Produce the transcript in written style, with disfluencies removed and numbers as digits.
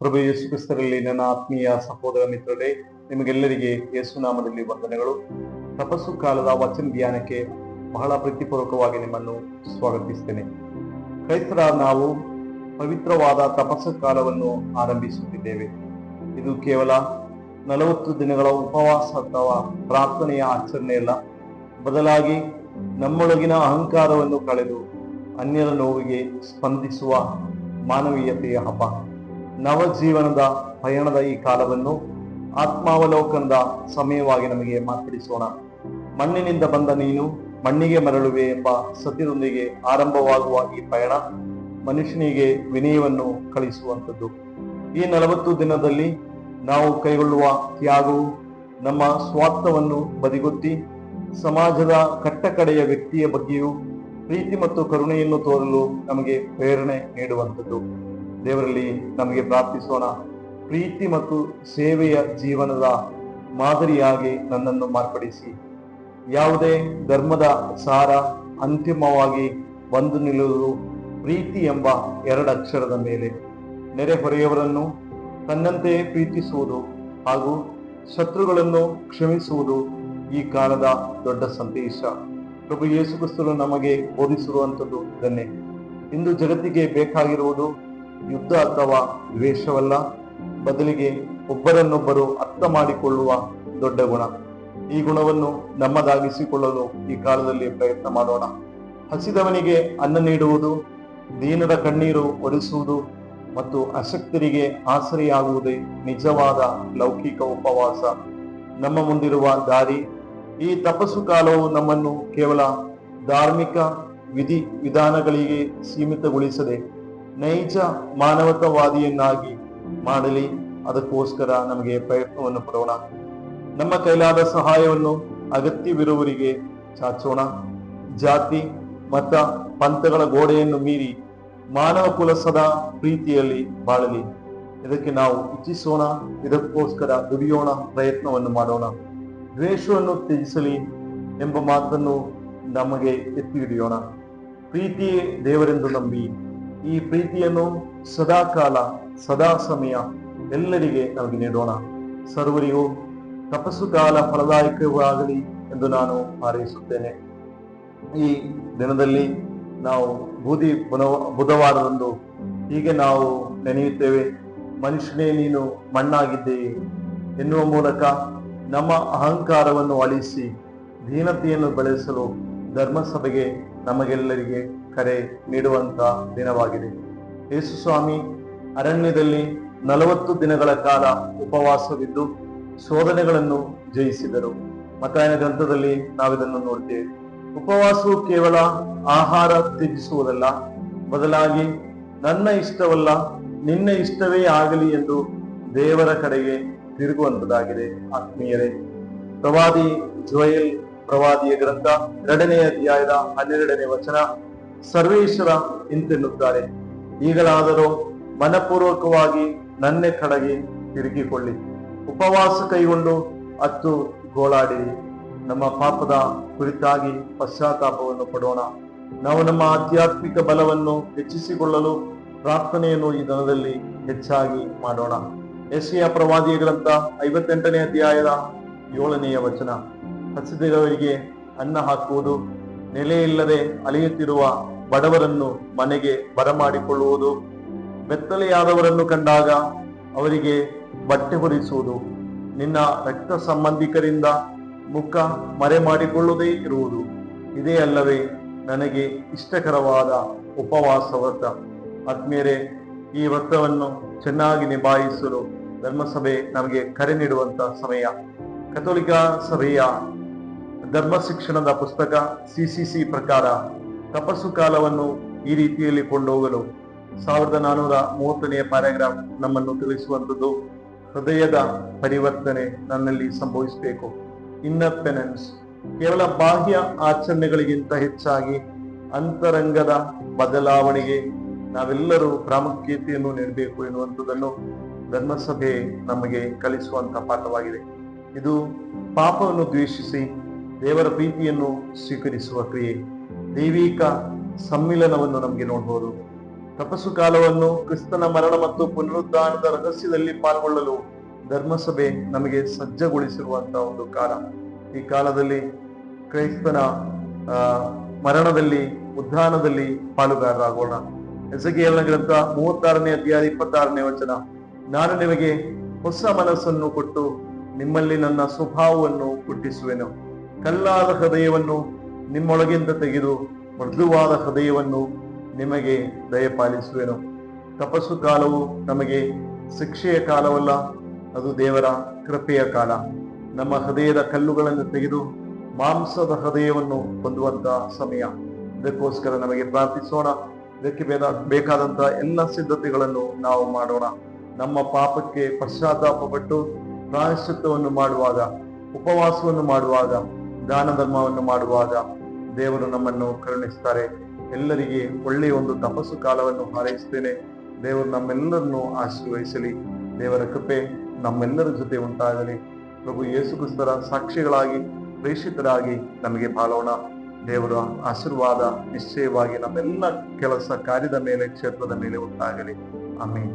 ಪ್ರಭು ಯೇಸು ಕ್ರಿಸ್ತರಲ್ಲಿ ನನ್ನ ಆತ್ಮೀಯ ಸಹೋದರ ಮಿತ್ರರೇ, ನಿಮಗೆಲ್ಲರಿಗೆ ಯೇಸುನಾಮದಲ್ಲಿ ವಂದನೆಗಳು. ತಪಸ್ಸು ಕಾಲದ ವಚನ ಧ್ಯಾನಕ್ಕೆ ಬಹಳ ಪ್ರೀತಿಪೂರ್ವಕವಾಗಿ ನಿಮ್ಮನ್ನು ಸ್ವಾಗತಿಸ್ತೇನೆ. ಕ್ರೈಸ್ತರ ನಾವು ಪವಿತ್ರವಾದ ತಪಸ್ಸು ಕಾಲವನ್ನು ಆರಂಭಿಸುತ್ತಿದ್ದೇವೆ. ಇದು ಕೇವಲ 40 ದಿನಗಳ ಉಪವಾಸ ಅಥವಾ ಪ್ರಾರ್ಥನೆಯ ಆಚರಣೆಯಲ್ಲ, ಬದಲಾಗಿ ನಮ್ಮೊಳಗಿನ ಅಹಂಕಾರವನ್ನು ಕಳೆದು ಅನ್ಯರ ನೋವಿಗೆ ಸ್ಪಂದಿಸುವ ಮಾನವೀಯತೆಯ ಹಬ್ಬ. ನವಜೀವನದ ಪಯಣದ ಈ ಕಾಲವನ್ನು ಆತ್ಮಾವಲೋಕನದ ಸಮಯವಾಗಿ ನಮಗೆ ಮಾರ್ಪಡಿಸೋಣ. ಮಣ್ಣಿನಿಂದ ಬಂದ ನೀನು ಮಣ್ಣಿಗೆ ಮರಳುವೆ ಎಂಬ ಸತ್ಯದೊಂದಿಗೆ ಆರಂಭವಾಗುವ ಈ ಪಯಣ ಮನುಷ್ಯನಿಗೆ ವಿನಯವನ್ನು ಕಳಿಸುವಂಥದ್ದು. ಈ 40 ದಿನದಲ್ಲಿ ನಾವು ಕೈಗೊಳ್ಳುವ ತ್ಯಾಗವು ನಮ್ಮ ಸ್ವಾರ್ಥವನ್ನು ಬದಿಗೊತ್ತಿ ಸಮಾಜದ ಕಟ್ಟಕಡೆಯ ವ್ಯಕ್ತಿಯ ಬಗ್ಗೆಯೂ ಪ್ರೀತಿ ಮತ್ತು ಕರುಣೆಯನ್ನು ತೋರಲು ನಮಗೆ ಪ್ರೇರಣೆ ನೀಡುವಂಥದ್ದು. ದೇವರಲ್ಲಿ ನಮಗೆ ಪ್ರಾರ್ಥಿಸೋಣ. ಪ್ರೀತಿ ಮತ್ತು ಸೇವೆಯ ಜೀವನದ ಮಾದರಿಯಾಗಿ ನನ್ನನ್ನು ಮಾರ್ಪಡಿಸಿ, ಯಾವುದೇ ಧರ್ಮದ ಸಾರ ಅಂತಿಮವಾಗಿ ಬಂದು ನಿಲ್ಲುವುದು ಪ್ರೀತಿ ಎಂಬ 2 ಅಕ್ಷರದ ಮೇಲೆ. ನೆರೆಹೊರೆಯವರನ್ನು ತನ್ನಂತೆ ಪ್ರೀತಿಸುವುದು ಹಾಗೂ ಶತ್ರುಗಳನ್ನು ಕ್ಷಮಿಸುವುದು ಈ ಕಾಲದ ದೊಡ್ಡ ಸಂದೇಶ. ಪ್ರಭು ಯೇಸು ಕ್ರಿಸ್ತರು ನಮಗೆ ಬೋಧಿಸಿರುವಂಥದ್ದು ಇದನ್ನೇ. ಇಂದು ಜಗತ್ತಿಗೆ ಬೇಕಾಗಿರುವುದು ಯುದ್ಧ ಅಥವಾ ದ್ವೇಷವಲ್ಲ, ಬದಲಿಗೆ ಒಬ್ಬರನ್ನೊಬ್ಬರು ಅರ್ಥ ಮಾಡಿಕೊಳ್ಳುವ ದೊಡ್ಡ ಗುಣ. ಈ ಗುಣವನ್ನು ನಮ್ಮದಾಗಿಸಿಕೊಳ್ಳಲು ಈ ಕಾಲದಲ್ಲಿ ಪ್ರಯತ್ನ ಮಾಡೋಣ. ಹಸಿದವನಿಗೆ ಅನ್ನ ನೀಡುವುದು, ದೀನರ ಕಣ್ಣೀರು ಒರೆಸುವುದು ಮತ್ತು ಅಶಕ್ತರಿಗೆ ಆಸರೆಯಾಗುವುದೇ ನಿಜವಾದ ಲೌಕಿಕ ಉಪವಾಸ. ನಮ್ಮ ಮುಂದಿರುವ ದಾರಿ. ಈ ತಪಸ್ಸು ಕಾಲವು ನಮ್ಮನ್ನು ಕೇವಲ ಧಾರ್ಮಿಕ ವಿಧಾನಗಳಿಗೆ ಸೀಮಿತಗೊಳಿಸದೆ ನೈಜ ಮಾನವತಾವಾದಿಯನ್ನಾಗಿ ಮಾಡಲಿ. ಅದಕ್ಕೋಸ್ಕರ ನಮಗೆ ಪ್ರಯತ್ನವನ್ನು ಪಡೋಣ. ನಮ್ಮ ಕೈಲಾದ ಸಹಾಯವನ್ನು ಅಗತ್ಯವಿರುವವರಿಗೆ ಚಾಚೋಣ. ಜಾತಿ, ಮತ, ಪಂಥಗಳ ಗೋಡೆಯನ್ನು ಮೀರಿ ಮಾನವ ಕುಲ ಸದಾ ಪ್ರೀತಿಯಲ್ಲಿ ಬಾಳಲಿ. ಇದಕ್ಕೆ ನಾವು ಇಚ್ಛಿಸೋಣ. ಇದಕ್ಕೋಸ್ಕರ ದುಡಿಯೋಣ, ಪ್ರಯತ್ನವನ್ನು ಮಾಡೋಣ. ದ್ವೇಷವನ್ನು ತ್ಯಜಿಸಲಿ ಎಂಬ ಮಾತನ್ನು ನಮಗೆ ಎತ್ತಿ ಹಿಡಿಯೋಣ. ಪ್ರೀತಿಯೇ ದೇವರೆಂದು ನಂಬಿ ಈ ಪ್ರೀತಿಯನ್ನು ಸದಾ ಕಾಲ ಸದಾ ಸಮಯ ಎಲ್ಲರಿಗೆ ನಮಗೆ ನೀಡೋಣ. ಸರ್ವರಿಗೂ ತಪಸ್ಸು ಕಾಲ ಫಲದಾಯಕವಾಗಲಿ ಎಂದು ನಾನು ಹಾರೈಸುತ್ತೇನೆ. ಈ ದಿನದಲ್ಲಿ ನಾವು ಬುಧವಾರದಂದು ಹೀಗೆ ನಾವು ನೆನೆಯುತ್ತೇವೆ. ಮನುಷ್ಯನೇ ನೀನು ಮಣ್ಣಾಗಿದ್ದೀಯೆ ಎನ್ನುವ ಮೂಲಕ ನಮ್ಮ ಅಹಂಕಾರವನ್ನು ಅಳಿಸಿ ದೀನತೆಯನ್ನು ಬೆಳೆಸಲು ಧರ್ಮಸಭೆಗೆ ನಮಗೆಲ್ಲರಿಗೆ ಕರೆ ನೀಡುವಂತ ದಿನವಾಗಿದೆ. ಯೇಸು ಸ್ವಾಮಿ ಅರಣ್ಯದಲ್ಲಿ 40 ದಿನಗಳ ಕಾಲ ಉಪವಾಸವಿದ್ದು ಶೋಧನೆಗಳನ್ನು ಜಯಿಸಿದರು. ಮತ್ತಾಯನ ಗ್ರಂಥದಲ್ಲಿ ನಾವಿದನ್ನು ನೋಡ್ತೇವೆ. ಉಪವಾಸವು ಕೇವಲ ಆಹಾರ ತ್ಯಜಿಸುವುದಲ್ಲ, ಬದಲಾಗಿ ನನ್ನ ಇಷ್ಟವಲ್ಲ ನಿನ್ನ ಇಷ್ಟವೇ ಆಗಲಿ ಎಂದು ದೇವರ ಕಡೆಗೆ ತಿರುಗುವಂತದಾಗಿದೆ. ಆತ್ಮೀಯರೇ, ಪ್ರವಾದಿ ಜೋಯಲ್ ಪ್ರವಾದಿಯ ಗ್ರಂಥ 2ನೇ ಅಧ್ಯಾಯದ 12ನೇ ವಚನ, ಸರ್ವೇಶ್ವರ ಇಂತೆನ್ನುತ್ತಾರೆ, ಈಗಲಾದರೂ ಮನಪೂರ್ವಕವಾಗಿ ನನ್ನ ಕಡೆಗೆ ತಿರುಗಿಕೊಳ್ಳಿ, ಉಪವಾಸ ಕೈಗೊಂಡು ಅತ್ತು ಗೋಳಾಡಿರಿ. ನಮ್ಮ ಪಾಪದ ಕುರಿತಾಗಿ ಪಶ್ಚಾತ್ತಾಪವನ್ನು ಪಡೋಣ. ನಾವು ನಮ್ಮ ಆಧ್ಯಾತ್ಮಿಕ ಬಲವನ್ನು ಹೆಚ್ಚಿಸಿಕೊಳ್ಳಲು ಪ್ರಾರ್ಥನೆಯನ್ನು ಈ ದಿನದಲ್ಲಿ ಹೆಚ್ಚಾಗಿ ಮಾಡೋಣ. ಯೆಶಾಯ ಪ್ರವಾದಿಯ ಗ್ರಂಥ 58ನೇ ಅಧ್ಯಾಯದ 7ನೇ ವಚನ, ಹಸಿದವರಿಗೆ ಅನ್ನ ಹಾಕುವುದು, ನೆಲೆಯಿಲ್ಲದೆ ಅಲೆಯುತ್ತಿರುವ ಬಡವರನ್ನು ಮನೆಗೆ ಬರಮಾಡಿಕೊಳ್ಳುವುದು, ಬೆತ್ತಲೆಯಾದವರನ್ನು ಕಂಡಾಗ ಅವರಿಗೆ ಬಟ್ಟೆ ಹೊರಿಸುವುದು, ನಿನ್ನ ರಕ್ತ ಸಂಬಂಧಿಕರಿಂದ ಮುಖ ಮರೆ ಮಾಡಿಕೊಳ್ಳುವುದೇ ಇರುವುದು, ಇದೇ ಅಲ್ಲವೇ ನನಗೆ ಇಷ್ಟಕರವಾದ ಉಪವಾಸ ವ್ರತ. ಆತ್ಮೀಯರೇ, ಈ ವ್ರತವನ್ನು ಚೆನ್ನಾಗಿ ನಿಭಾಯಿಸಲು ಧರ್ಮಸಭೆ ನಮಗೆ ಕರೆ ನೀಡುವಂತ ಸಮಯ. ಕಥೋಲಿಕ ಸಭೆಯ ಧರ್ಮ ಶಿಕ್ಷಣದ ಪುಸ್ತಕ CCC ಪ್ರಕಾರ ತಪಸ್ಸು ಕಾಲವನ್ನು ಈ ರೀತಿಯಲ್ಲಿ ಕೊಂಡೋಗಲು 1430ನೇ ಪ್ಯಾರಾಗ್ರಾಫ್ ನಮ್ಮನ್ನು ತಿಳಿಸುವಂಥದ್ದು. ಹೃದಯದ ಪರಿವರ್ತನೆ ನನ್ನಲ್ಲಿ ಸಂಭವಿಸಬೇಕು. ಇನ್ನರ್ ಪೆನೆನ್ಸ್, ಕೇವಲ ಬಾಹ್ಯ ಆಚರಣೆಗಳಿಗಿಂತ ಹೆಚ್ಚಾಗಿ ಅಂತರಂಗದ ಬದಲಾವಣೆಗೆ ನಾವೆಲ್ಲರೂ ಪ್ರಾಮುಖ್ಯತೆಯನ್ನು ನೀಡಬೇಕು ಎನ್ನುವಂಥದ್ದನ್ನು ಧರ್ಮಸಭೆ ನಮಗೆ ಕಲಿಸುವಂತ ಪಾಠವಾಗಿದೆ. ಇದು ಪಾಪವನ್ನು ದ್ವೇಷಿಸಿ ದೇವರ ಪ್ರೀತಿಯನ್ನು ಸ್ವೀಕರಿಸುವ ಕ್ರಿಯೆ. ದೈವಿಕ ಸಮ್ಮಿಲನವನ್ನು ನಮಗೆ ನೋಡ್ಬೋದು. ತಪಸ್ಸು ಕಾಲವನ್ನು ಕ್ರಿಸ್ತನ ಮರಣ ಮತ್ತು ಪುನರುದ್ಧಾನದ ರಹಸ್ಯದಲ್ಲಿ ಪಾಲ್ಗೊಳ್ಳಲು ಧರ್ಮಸಭೆ ನಮಗೆ ಸಜ್ಜಗೊಳಿಸಿರುವಂತಹ ಒಂದು ಕಾಲ. ಈ ಕಾಲದಲ್ಲಿ ಕ್ರೈಸ್ತನ ಮರಣದಲ್ಲಿ, ಉದ್ಧಾನದಲ್ಲಿ ಪಾಲುಗಾರರಾಗೋಣ. ಎಸೆಕಿಯೇಲನ ಗ್ರಂಥ 36ನೇ ಅಧ್ಯಾಯ 26ನೇ ವಚನ, ನಾನು ನಿಮಗೆ ಹೊಸ ಮನಸ್ಸನ್ನು ಕೊಟ್ಟು ನಿಮ್ಮಲ್ಲಿ ನನ್ನ ಸ್ವಭಾವವನ್ನು ಹುಟ್ಟಿಸುವೆನು. ಕಲ್ಲಾದ ಹೃದಯವನ್ನು ನಿಮ್ಮೊಳಗಿಂದ ತೆಗೆದು ಮೃದುವಾದ ಹೃದಯವನ್ನು ನಿಮಗೆ ದಯಪಾಲಿಸುವೆನು. ತಪಸ್ಸು ಕಾಲವು ನಮಗೆ ಶಿಕ್ಷೆಯ ಕಾಲವಲ್ಲ, ಅದು ದೇವರ ಕೃಪೆಯ ಕಾಲ. ನಮ್ಮ ಹೃದಯದ ಕಲ್ಲುಗಳನ್ನು ತೆಗೆದು ಮಾಂಸದ ಹೃದಯವನ್ನು ಹೊಂದುವಂತಹ ಸಮಯ. ಇದಕ್ಕೋಸ್ಕರ ನಮಗೆ ಪ್ರಾರ್ಥಿಸೋಣ. ಇದಕ್ಕೆ ಬೇಕಾದಂತಹ ಎಲ್ಲ ಸಿದ್ಧತೆಗಳನ್ನು ನಾವು ಮಾಡೋಣ. ನಮ್ಮ ಪಾಪಕ್ಕೆ ಪಶ್ಚಾತ್ತಾಪಪಟ್ಟು ಪ್ರಾಯಶ್ಚಿತ್ತವನ್ನು ಮಾಡುವಾಗ, ಉಪವಾಸವನ್ನು ಮಾಡುವಾಗ, ದಾನ ಧರ್ಮವನ್ನು ಮಾಡುವಾಗ ದೇವರು ನಮ್ಮನ್ನು ಕರುಣಿಸ್ತಾರೆ. ಎಲ್ಲರಿಗೆ ಒಳ್ಳೆಯ ಒಂದು ತಪಸ್ಸು ಕಾಲವನ್ನು ಹಾರೈಸ್ತೇನೆ. ದೇವರು ನಮ್ಮೆಲ್ಲರನ್ನು ಆಶೀರ್ವದಿಸಲಿ. ದೇವರ ಕೃಪೆ ನಮ್ಮೆಲ್ಲರ ಜೊತೆ ಉಂಟಾಗಲಿ. ಪ್ರಭು ಯೇಸು ಕ್ರಿಸ್ತರ ಸಾಕ್ಷಿಗಳಾಗಿ, ಪ್ರೇಷಿತರಾಗಿ ನಮಗೆ ಬಾಳೋಣ. ದೇವರ ಆಶೀರ್ವಾದ ನಿಶ್ಚಯವಾಗಿ ನಮ್ಮೆಲ್ಲ ಕೆಲಸ ಕಾರ್ಯದ ಮೇಲೆ, ಕ್ಷೇತ್ರದ ಮೇಲೆ ಉಂಟಾಗಲಿ. ಆಮೇಲೆ